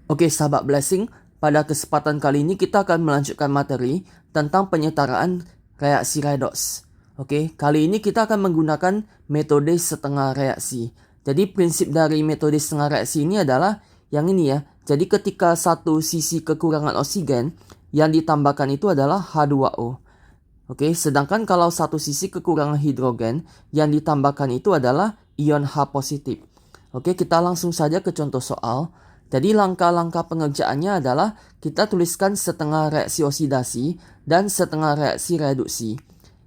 Oke, sahabat Blessing, pada kesempatan kali ini kita akan melanjutkan materi tentang penyetaraan reaksi redoks. Oke, kali ini kita akan menggunakan metode setengah reaksi. Jadi prinsip dari metode setengah reaksi ini adalah yang ini ya. Jadi ketika satu sisi kekurangan oksigen, yang ditambahkan itu adalah H2O. Oke, sedangkan kalau satu sisi kekurangan hidrogen, yang ditambahkan itu adalah ion H positif. Oke, kita langsung saja ke contoh soal. Jadi langkah-langkah pengerjaannya adalah kita tuliskan setengah reaksi oksidasi dan setengah reaksi reduksi.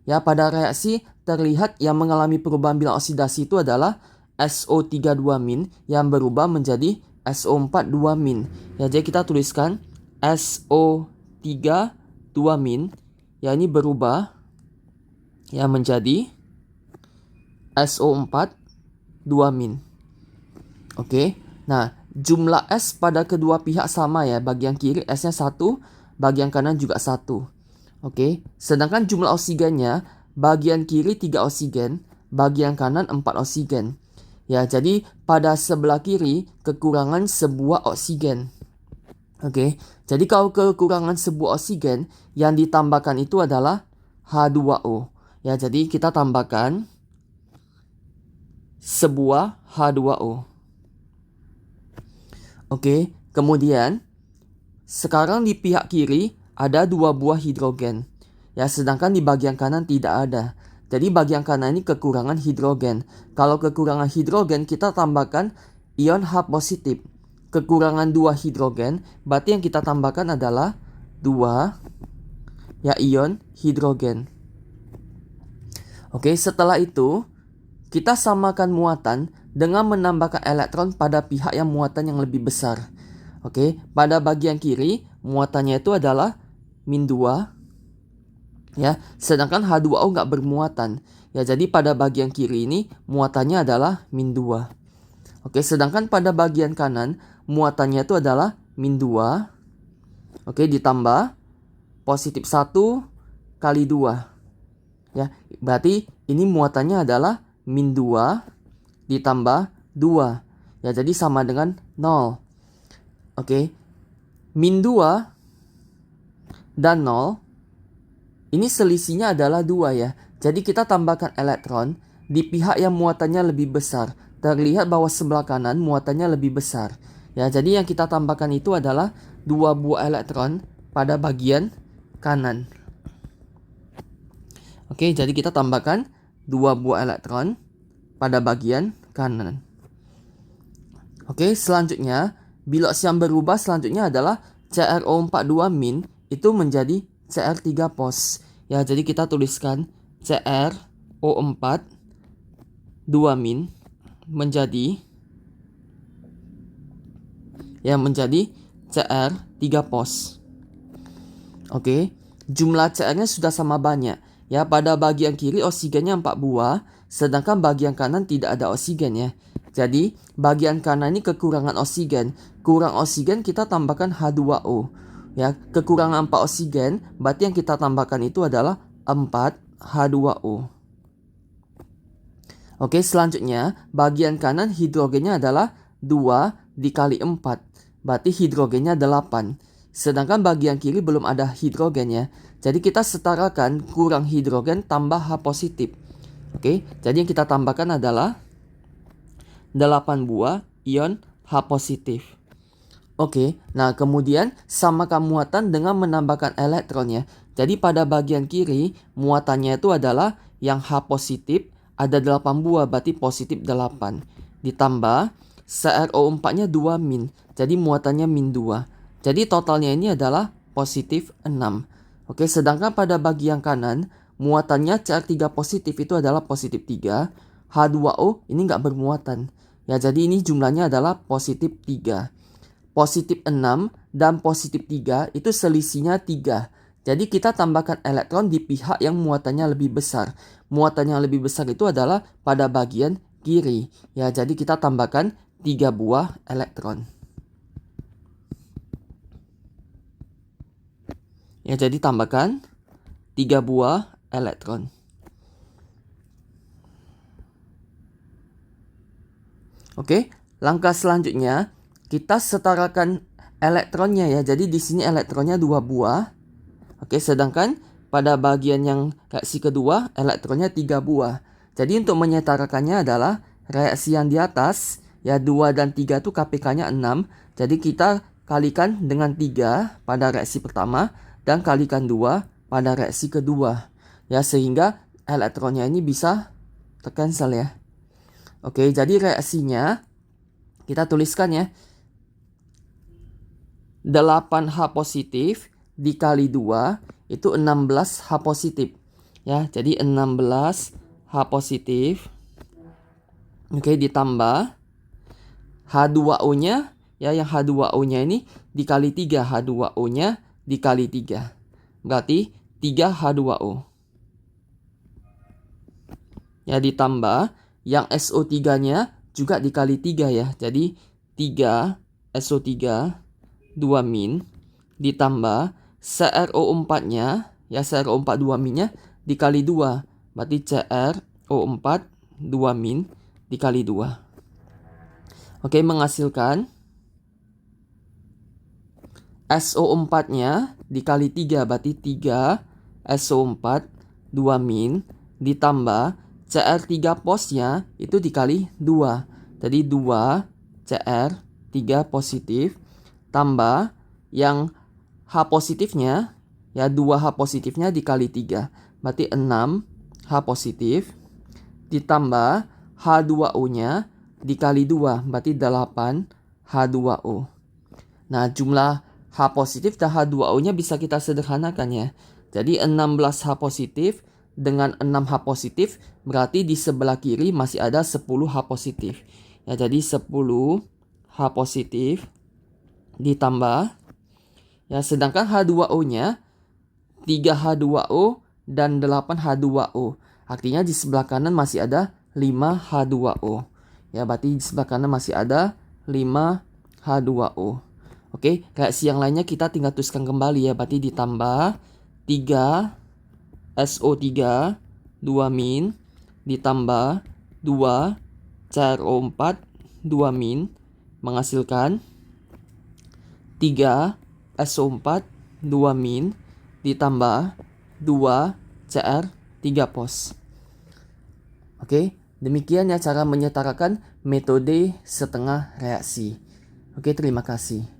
Ya, pada reaksi terlihat yang mengalami perubahan bilang oksidasi itu adalah SO32- yang berubah menjadi SO42-. Ya, jadi kita tuliskan SO32- ya ini berubah ya menjadi SO42-. Oke. Nah, jumlah S pada kedua pihak sama ya. Bagian kiri S-nya 1, bagian kanan juga 1. Oke. Sedangkan jumlah oksigennya, bagian kiri 3 oksigen, bagian kanan 4 oksigen. Ya, jadi pada sebelah kiri kekurangan sebuah oksigen. Oke. Jadi kalau kekurangan sebuah oksigen, yang ditambahkan itu adalah H2O. Ya, jadi kita tambahkan sebuah H2O. Oke, kemudian sekarang di pihak kiri ada 2 buah hidrogen. Ya, sedangkan di bagian kanan tidak ada. Jadi bagian kanan ini kekurangan hidrogen. Kalau kekurangan hidrogen kita tambahkan ion H positif. Kekurangan 2 hidrogen, berarti yang kita tambahkan adalah 2 ya ion hidrogen. Oke, setelah itu kita samakan muatan dengan menambahkan elektron pada pihak yang muatan yang lebih besar. Oke, pada bagian kiri muatannya itu adalah -2 ya, sedangkan H2O nggak bermuatan. Ya, jadi pada bagian kiri ini muatannya adalah -2. Oke, sedangkan pada bagian kanan muatannya itu adalah -2. Oke, ditambah positif 1 kali 2. Ya, berarti ini muatannya adalah -2 ditambah 2. Ya, jadi sama dengan 0. Oke. -2 dan 0 ini selisihnya adalah 2 ya. Jadi kita tambahkan elektron di pihak yang muatannya lebih besar. Terlihat bahwa sebelah kanan muatannya lebih besar. Ya, jadi yang kita tambahkan itu adalah 2 buah elektron pada bagian kanan. Oke, jadi kita tambahkan 2 buah elektron pada bagian kanan. Oke, selanjutnya biloks yang berubah selanjutnya adalah CrO42- itu menjadi Cr3 pos. Ya, jadi kita tuliskan CrO42- menjadi Cr3 pos. Oke, jumlah Cr-nya sudah sama banyak. Ya, pada bagian kiri oksigennya 4 buah, sedangkan bagian kanan tidak ada oksigen ya. Jadi, bagian kanan ini kekurangan oksigen. Kurang oksigen kita tambahkan H2O. Ya, kekurangan 4 oksigen, berarti yang kita tambahkan itu adalah 4 H2O. Oke, selanjutnya bagian kanan hidrogennya adalah 2 dikali 4. Berarti hidrogennya 8. Sedangkan bagian kiri belum ada hidrogennya. Jadi kita setarakan kurang hidrogen tambah H positif. Oke, jadi yang kita tambahkan adalah 8 buah ion H positif. Oke, nah kemudian samakan muatan dengan menambahkan elektron ya. Jadi pada bagian kiri muatannya itu adalah yang H positif ada 8 buah, berarti positif 8. Ditambah CrO4-nya 2-. Jadi muatannya -2. Jadi totalnya ini adalah positif 6. Oke, sedangkan pada bagian kanan muatannya Cr3 positif itu adalah positif 3. H2O ini nggak bermuatan. Ya, jadi ini jumlahnya adalah positif 3. Positif 6 dan positif 3 itu selisihnya 3. Jadi kita tambahkan elektron di pihak yang muatannya lebih besar. Muatan yang lebih besar itu adalah pada bagian kiri. Ya, jadi kita tambahkan 3 buah elektron. Ya, jadi tambahkan 3 buah elektron. Oke, langkah selanjutnya kita setarakan elektronnya ya. Jadi di sini elektronnya 2 buah. Oke, sedangkan pada bagian yang reaksi kedua elektronnya 3 buah. Jadi untuk menyetarakannya adalah reaksi yang di atas ya 2 dan 3 tuh KPK-nya 6. Jadi kita kalikan dengan 3 pada reaksi pertama dan kalikan 2 pada reaksi kedua. Ya, sehingga elektronnya ini bisa tercancel ya. Oke, jadi reaksinya kita tuliskan ya. 8H positif dikali 2 itu 16H positif. Ya, jadi 16H positif. Oke, ditambah H2O-nya ya, yang H2O-nya ini dikali 3, H2O-nya dikali 3. Berarti 3H2O. Ya, ditambah yang SO3-nya juga dikali 3 ya. Jadi 3 SO3 2 min ditambah CrO4-nya ya, CrO4 2 min-nya dikali 2. Berarti CrO4 2 min dikali 2. Oke, menghasilkan SO4-nya dikali 3, berarti 3 SO4 2 min ditambah Cr3 posnya itu dikali 2. Jadi 2 Cr3 positif tambah yang H positifnya ya, 2H positifnya dikali 3. Berarti 6H positif ditambah H2O-nya dikali 2, berarti 8H2O. Nah, jumlah H positif dan H2O-nya bisa kita sederhanakan ya. Jadi 16H positif dengan 6H positif berarti di sebelah kiri masih ada 10H positif. Ya, jadi 10H positif ditambah ya, sedangkan H2O-nya 3H2O dan 8H2O. Artinya di sebelah kanan masih ada 5H2O. Ya, berarti di sebelah kanan masih ada 5H2O. Oke, reaksi yang lainnya kita tinggal tuliskan kembali ya. Berarti ditambah 3 SO3 2 min ditambah 2 CrO4 2 min menghasilkan 3 SO4 2 min ditambah 2 Cr3 pos. Oke, demikian ya cara menyetarakan metode setengah reaksi. Oke, terima kasih.